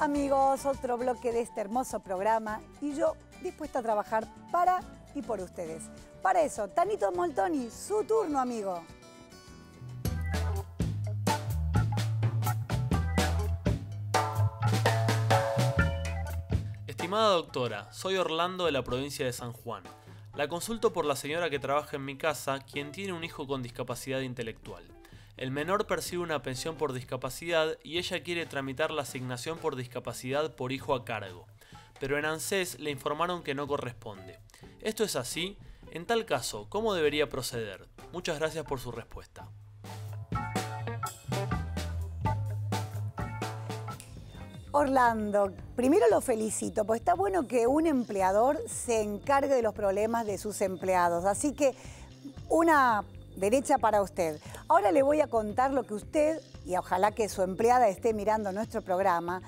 Amigos, otro bloque de este hermoso programa y yo dispuesta a trabajar para y por ustedes. Para eso, Tanito Moltoni, su turno, amigo. Estimada doctora, soy Orlando de la provincia de San Juan. La consulto por la señora que trabaja en mi casa, quien tiene un hijo con discapacidad intelectual. El menor percibe una pensión por discapacidad y ella quiere tramitar la asignación por discapacidad por hijo a cargo. Pero en ANSES le informaron que no corresponde. ¿Esto es así? En tal caso, ¿cómo debería proceder? Muchas gracias por su respuesta. Orlando, primero lo felicito, porque está bueno que un empleador se encargue de los problemas de sus empleados. Así que una derecha para usted. Ahora le voy a contar lo que usted, y ojalá que su empleada esté mirando nuestro programa,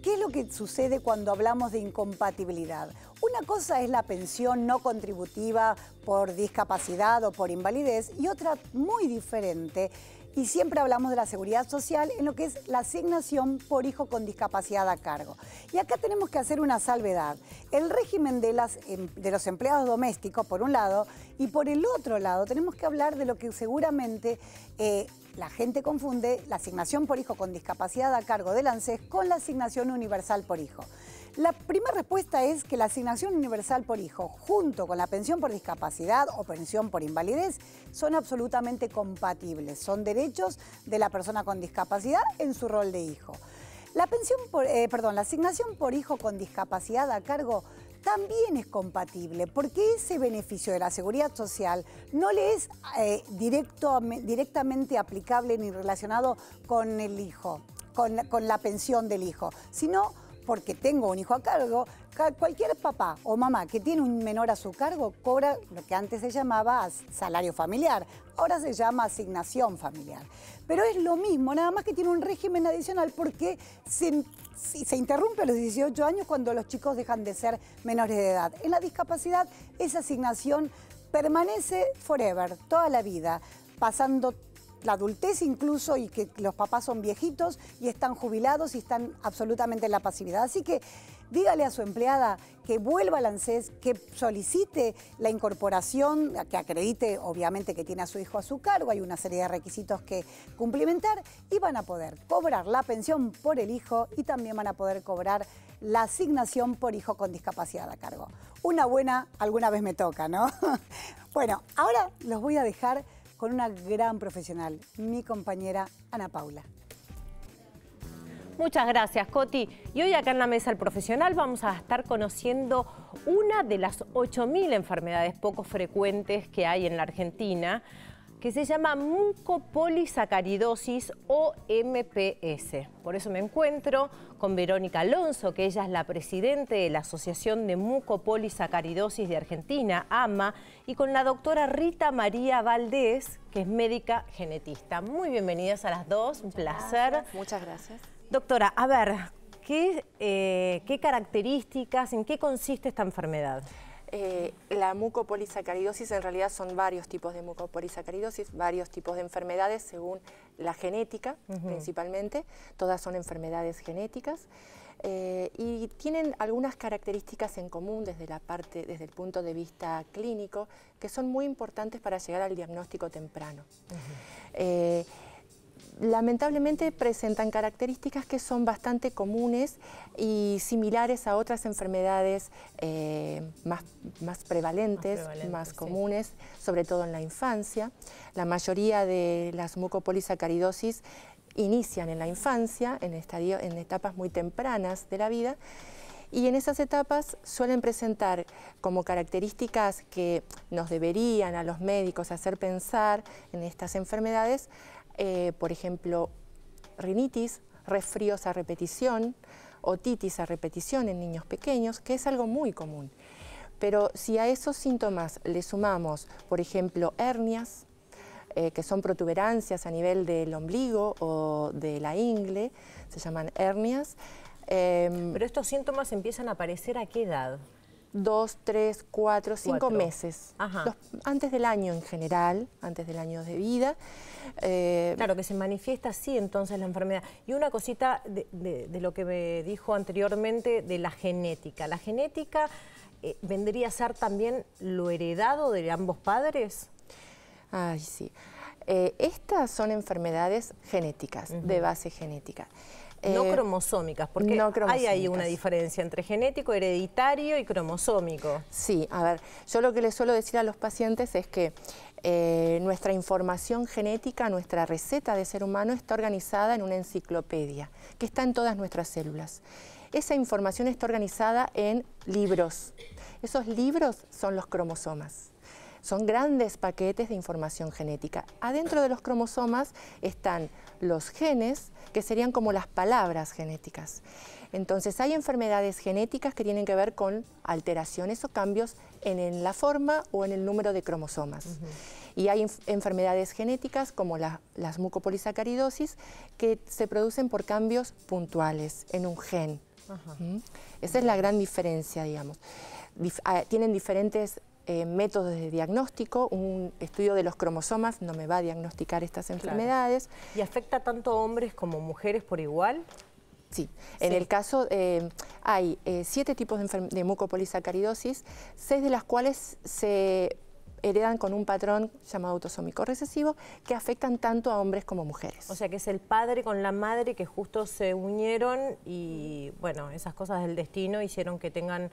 qué es lo que sucede cuando hablamos de incompatibilidad. Una cosa es la pensión no contributiva por discapacidad o por invalidez y otra muy diferente. Y siempre hablamos de la seguridad social en lo que es la asignación por hijo con discapacidad a cargo. Y acá tenemos que hacer una salvedad. El régimen de los empleados domésticos, por un lado, y por el otro lado tenemos que hablar de lo que seguramente la gente confunde, la asignación por hijo con discapacidad a cargo del ANSES con la asignación universal por hijo. La primera respuesta es que la asignación universal por hijo, junto con la pensión por discapacidad o pensión por invalidez, son absolutamente compatibles. Son derechos de la persona con discapacidad en su rol de hijo. La asignación por hijo con discapacidad a cargo también es compatible, porque ese beneficio de la seguridad social no le es directamente aplicable ni relacionado con el hijo, con la pensión del hijo, sino porque tengo un hijo a cargo. Cualquier papá o mamá que tiene un menor a su cargo cobra lo que antes se llamaba salario familiar, ahora se llama asignación familiar. Pero es lo mismo, nada más que tiene un régimen adicional porque se interrumpe a los 18 años cuando los chicos dejan de ser menores de edad. En la discapacidad esa asignación permanece forever, toda la vida, pasando la adultez incluso, y que los papás son viejitos y están jubilados y están absolutamente en la pasividad. Así que dígale a su empleada que vuelva al ANSES, que solicite la incorporación, que acredite obviamente que tiene a su hijo a su cargo, hay una serie de requisitos que cumplimentar y van a poder cobrar la pensión por el hijo y también van a poder cobrar la asignación por hijo con discapacidad a cargo. Una buena, alguna vez me toca, ¿no? Bueno, ahora los voy a dejar con una gran profesional, mi compañera Ana Paula. Muchas gracias, Coti. Y hoy acá en la Mesa del Profesional vamos a estar conociendo una de las 8.000 enfermedades poco frecuentes que hay en la Argentina, que se llama mucopolisacaridosis o MPS. Por eso me encuentro con Verónica Alonso, que ella es la presidente de la Asociación de Mucopolisacaridosis de Argentina, AMA, y con la doctora Rita María Valdés, que es médica genetista. Muy bienvenidas a las dos, un placer. Gracias. Muchas gracias. Doctora, a ver, ¿qué características, en qué consiste esta enfermedad? La mucopolisacaridosis en realidad son varios tipos de mucopolisacaridosis, varios tipos de enfermedades según la genética principalmente. Todas son enfermedades genéticas y tienen algunas características en común desde el punto de vista clínico que son muy importantes para llegar al diagnóstico temprano. Lamentablemente presentan características que son bastante comunes y similares a otras enfermedades más prevalentes, más comunes, sí, sobre todo en la infancia. La mayoría de las mucopolisacaridosis inician en la infancia, en etapas muy tempranas de la vida, y en esas etapas suelen presentar como características que nos deberían a los médicos hacer pensar en estas enfermedades, por ejemplo, rinitis, resfríos a repetición, otitis a repetición en niños pequeños, que es algo muy común. Pero si a esos síntomas le sumamos, por ejemplo, hernias, que son protuberancias a nivel del ombligo o de la ingle, se llaman hernias. Pero estos síntomas empiezan a aparecer ¿a qué edad? 2, 3, 4, 5 meses. Antes del año en general, antes del año de vida. Claro, que se manifiesta así entonces la enfermedad. Y una cosita de lo que me dijo anteriormente de la genética. ¿La genética vendría a ser también lo heredado de ambos padres? Ay, sí. Estas son enfermedades genéticas, de base genética. No cromosómicas, porque no cromosómicas. Hay ahí una diferencia entre genético, hereditario y cromosómico. Sí, a ver, yo lo que les suelo decir a los pacientes es que nuestra información genética, nuestra receta de ser humano está organizada en una enciclopedia que está en todas nuestras células. Esa información está organizada en libros. Esos libros son los cromosomas. Son grandes paquetes de información genética. Adentro de los cromosomas están los genes, que serían como las palabras genéticas. Entonces hay enfermedades genéticas que tienen que ver con alteraciones o cambios en la forma o en el número de cromosomas. Y hay enfermedades genéticas como las mucopolisacaridosis que se producen por cambios puntuales en un gen. Esa es la gran diferencia, digamos. Tienen diferentes métodos de diagnóstico. Un estudio de los cromosomas no me va a diagnosticar estas enfermedades. ¿Y afecta tanto a hombres como mujeres por igual? Sí, en el caso hay 7 tipos de mucopolisacaridosis, 6 de las cuales se heredan con un patrón llamado autosómico recesivo que afectan tanto a hombres como mujeres. O sea que es el padre con la madre que justo se unieron y bueno, esas cosas del destino hicieron que tengan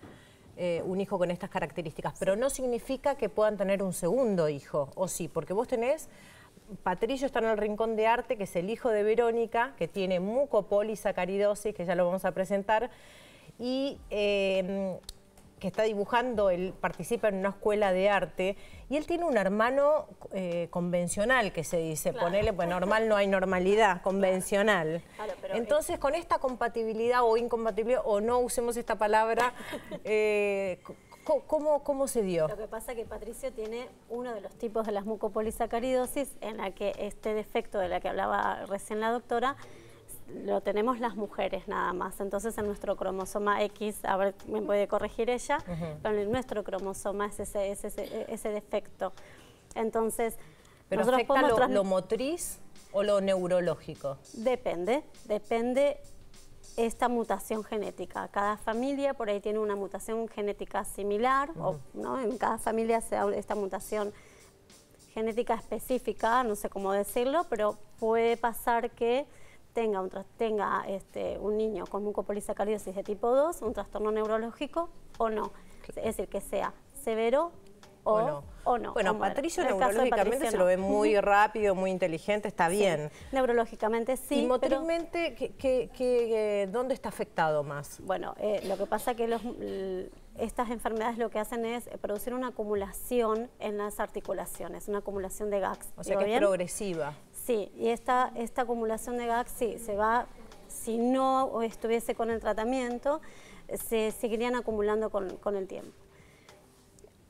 un hijo con estas características, pero no significa que puedan tener un segundo hijo, ¿o sí? Porque vos tenés, Patricio está en el Rincón de Arte, que es el hijo de Verónica, que tiene mucopolisacaridosis, que ya lo vamos a presentar, y que está dibujando, él participa en una escuela de arte, y él tiene un hermano convencional, que se dice, ponele, pues normal no hay normalidad, convencional. Claro, pero entonces, con esta compatibilidad o incompatibilidad, o no usemos esta palabra, ¿cómo se dio? Lo que pasa es que Patricio tiene uno de los tipos de las mucopolisacaridosis en la que este defecto de la que hablaba recién la doctora lo tenemos las mujeres nada más. Entonces en nuestro cromosoma X, a ver, me puede corregir ella, pero en nuestro cromosoma es ese defecto. Entonces, ¿pero afecta lo motriz o lo neurológico? Depende esta mutación genética. Cada familia por ahí tiene una mutación genética similar, ¿no? En cada familia se da esta mutación genética específica, no sé cómo decirlo, pero puede pasar que tenga un niño con mucopolisacaridosis de tipo 2, un trastorno neurológico o no. Es decir, que sea severo o no. Bueno, Patricio neurológicamente se lo ve muy rápido, muy inteligente, está bien. Neurológicamente sí. ¿Y motrizmente dónde está afectado más? Bueno, lo que pasa es que estas enfermedades lo que hacen es producir una acumulación en las articulaciones, una acumulación de gags. O sea que es progresiva. Sí, y esta acumulación de gags sí, se va, si no estuviese con el tratamiento, se seguirían acumulando con el tiempo.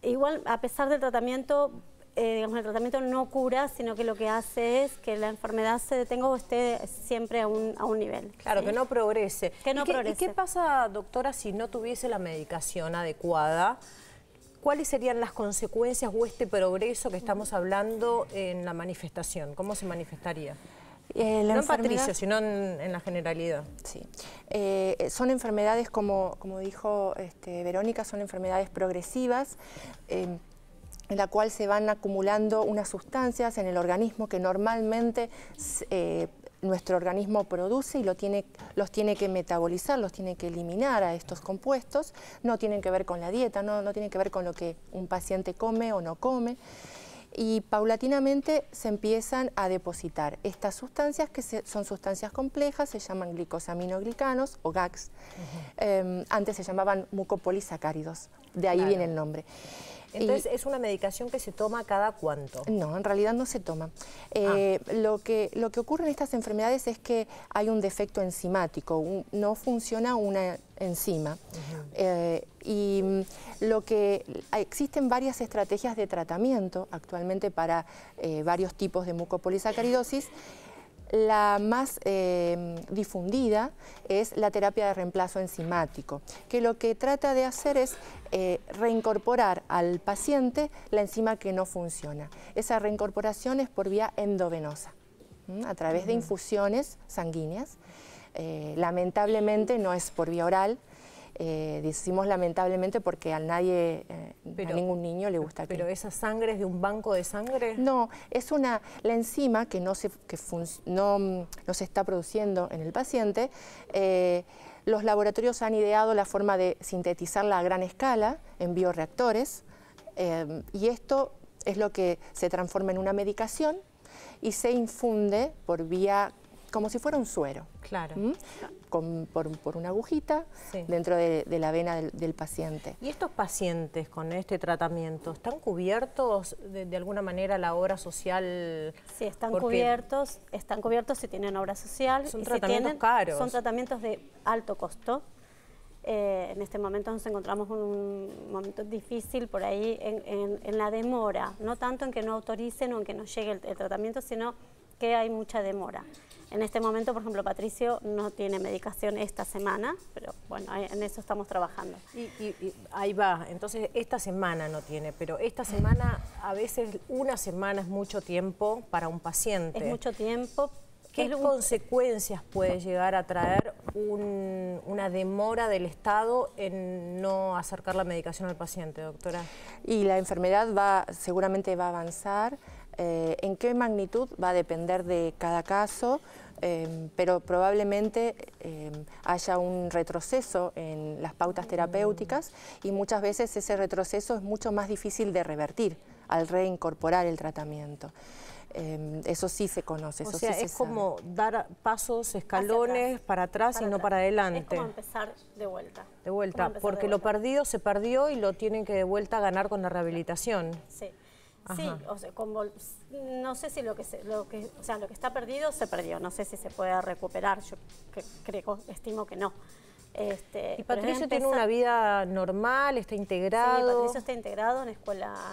Igual, a pesar del tratamiento, digamos, el tratamiento no cura, sino que lo que hace es que la enfermedad se detenga o esté siempre a un nivel. Claro, ¿sí? Que no progrese. ¿Y qué pasa, doctora, si no tuviese la medicación adecuada? ¿Cuáles serían las consecuencias o este progreso que estamos hablando en la manifestación? ¿Cómo se manifestaría? No en Patricio, sino en la generalidad. Sí. Son enfermedades, como dijo Verónica, son enfermedades progresivas, en la cual se van acumulando unas sustancias en el organismo que normalmente nuestro organismo produce y los tiene que metabolizar, los tiene que eliminar a estos compuestos. No tienen que ver con la dieta, no tienen que ver con lo que un paciente come o no come. Y paulatinamente se empiezan a depositar estas sustancias que son sustancias complejas, se llaman glicosaminoglicanos o GAGs. Antes se llamaban mucopolisacáridos, de ahí viene el nombre. Entonces, ¿es una medicación que se toma cada cuánto? No, en realidad no se toma. Lo que ocurre en estas enfermedades es que hay un defecto enzimático, no funciona una enzima. Existen varias estrategias de tratamiento actualmente para varios tipos de mucopolisacaridosis. La más difundida es la terapia de reemplazo enzimático, que lo que trata de hacer es reincorporar al paciente la enzima que no funciona. Esa reincorporación es por vía endovenosa, a través de infusiones sanguíneas. Lamentablemente no es por vía oral. Decimos lamentablemente porque a ningún niño le gusta. ¿Pero esa sangre es de un banco de sangre? No, es la enzima que no se está produciendo en el paciente. Los laboratorios han ideado la forma de sintetizarla a gran escala en bioreactores y esto es lo que se transforma en una medicación y se infunde por vía, como si fuera un suero. Claro. Por una agujita dentro de la vena del paciente. ¿Y estos pacientes con este tratamiento están cubiertos de alguna manera la obra social? Sí, están cubiertos si tienen obra social. Son tratamientos caros. Son tratamientos de alto costo. En este momento nos encontramos en un momento difícil por ahí en la demora, no tanto en que no autoricen o en que no llegue el tratamiento, sino que hay mucha demora. En este momento, por ejemplo, Patricio no tiene medicación esta semana, pero bueno, en eso estamos trabajando. Y ahí va, entonces esta semana no tiene, pero esta semana, a veces una semana es mucho tiempo para un paciente. Es mucho tiempo. ¿Qué consecuencias puede llegar a traer una demora del Estado en no acercar la medicación al paciente, doctora? Y la enfermedad seguramente va a avanzar. ¿En qué magnitud? Va a depender de cada caso, pero probablemente haya un retroceso en las pautas terapéuticas y muchas veces ese retroceso es mucho más difícil de revertir al reincorporar el tratamiento. Eso sí se conoce, eso sí se sabe. Es como dar pasos, escalones para atrás y no para adelante. Es como empezar de vuelta. De vuelta, porque lo perdido se perdió y lo tienen que de vuelta ganar con la rehabilitación. Sí. Sí, o sea, no sé si lo que está perdido se perdió, no sé si se puede recuperar, yo estimo que no. ¿Y Patricio tiene una vida normal, está integrado? Sí, Patricio está integrado en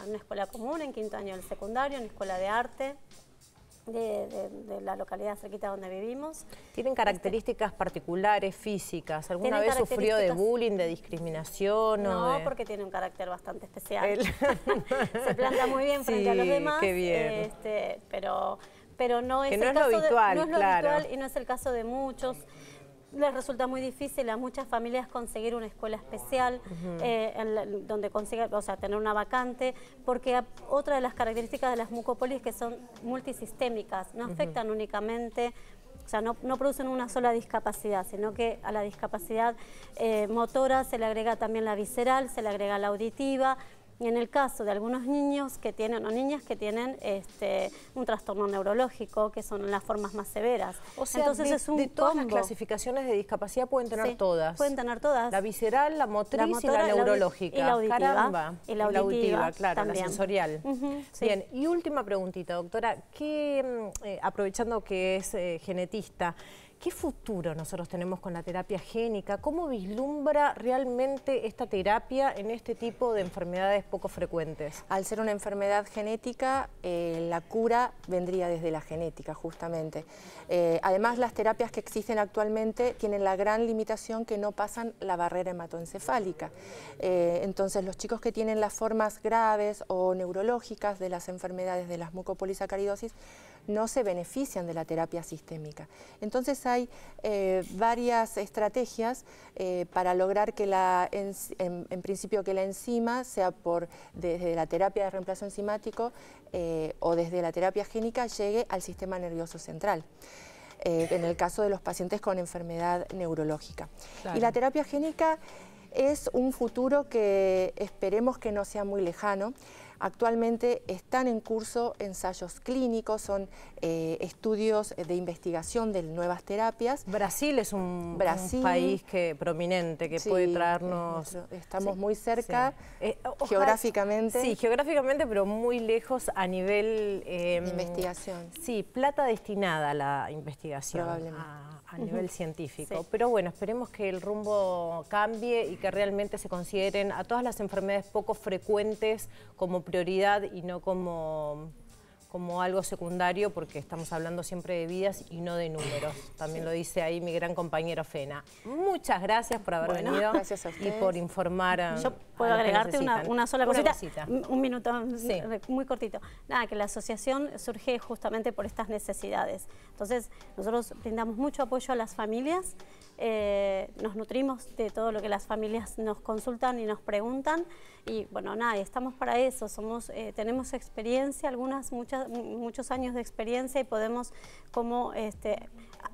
una escuela común, en quinto año del secundario, en una escuela de arte de la localidad cerquita donde vivimos. ¿Tienen características particulares, físicas? ¿Alguna vez sufrió de bullying, de discriminación? No, porque tiene un carácter bastante especial. Se planta muy bien frente a los demás. Qué bien. Pero no es lo habitual, habitual y no es el caso de muchos. Les resulta muy difícil a muchas familias conseguir una escuela especial donde consiga, tener una vacante, porque otra de las características de las mucopolis es que son multisistémicas, no afectan únicamente, no producen una sola discapacidad, sino que a la discapacidad motora se le agrega también la visceral, se le agrega la auditiva. Y en el caso de algunos niños que tienen o niñas que tienen un trastorno neurológico, que son las formas más severas. O sea, entonces es un todas las clasificaciones de discapacidad pueden tener todas. Pueden tener todas. La visceral, la motriz y la neurológica. Y la auditiva. Caramba. Y la auditiva, claro, también. La sensorial. Sí. Bien, y última preguntita, doctora. Aprovechando que es genetista, ¿qué futuro nosotros tenemos con la terapia génica? ¿Cómo vislumbra realmente esta terapia en este tipo de enfermedades poco frecuentes? Al ser una enfermedad genética, la cura vendría desde la genética, justamente. Además, las terapias que existen actualmente tienen la gran limitación que no pasan la barrera hematoencefálica. Entonces, los chicos que tienen las formas graves o neurológicas de las enfermedades de las mucopolisacaridosis no se benefician de la terapia sistémica. Entonces hay varias estrategias para lograr que en principio que la enzima sea desde la terapia de reemplazo enzimático o desde la terapia génica llegue al sistema nervioso central. En el caso de los pacientes con enfermedad neurológica. Claro. Y la terapia génica es un futuro que esperemos que no sea muy lejano. Actualmente están en curso ensayos clínicos, son estudios de investigación de nuevas terapias. Brasil es un país prominente que puede traernos... Estamos muy cerca, geográficamente. Sí, geográficamente, pero muy lejos a nivel... investigación. Sí, plata destinada a la investigación. Probablemente. A nivel científico. Pero bueno, esperemos que el rumbo cambie y que realmente se consideren a todas las enfermedades poco frecuentes como prioridad y no como como algo secundario, porque estamos hablando siempre de vidas y no de números. También lo dice ahí mi gran compañero Fena. Muchas gracias por haber venido y por informar. Yo puedo agregarte una sola cosita, un minuto, sí, muy cortito. Nada, que la asociación surge justamente por estas necesidades. Entonces, nosotros brindamos mucho apoyo a las familias, nos nutrimos de todo lo que las familias nos consultan y nos preguntan. Y bueno, nada, estamos para eso, tenemos experiencia, muchos años de experiencia y podemos como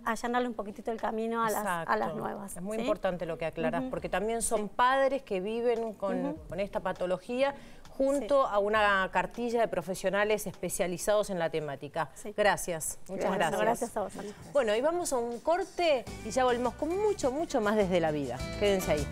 allanarle un poquitito el camino a las nuevas. Es muy importante lo que aclaras, porque también son padres que viven con esta patología junto a una cartilla de profesionales especializados en la temática. Gracias, muchas gracias. Gracias a vos, Ana. Bueno, y vamos a un corte y ya volvemos con mucho más desde la vida. Quédense ahí.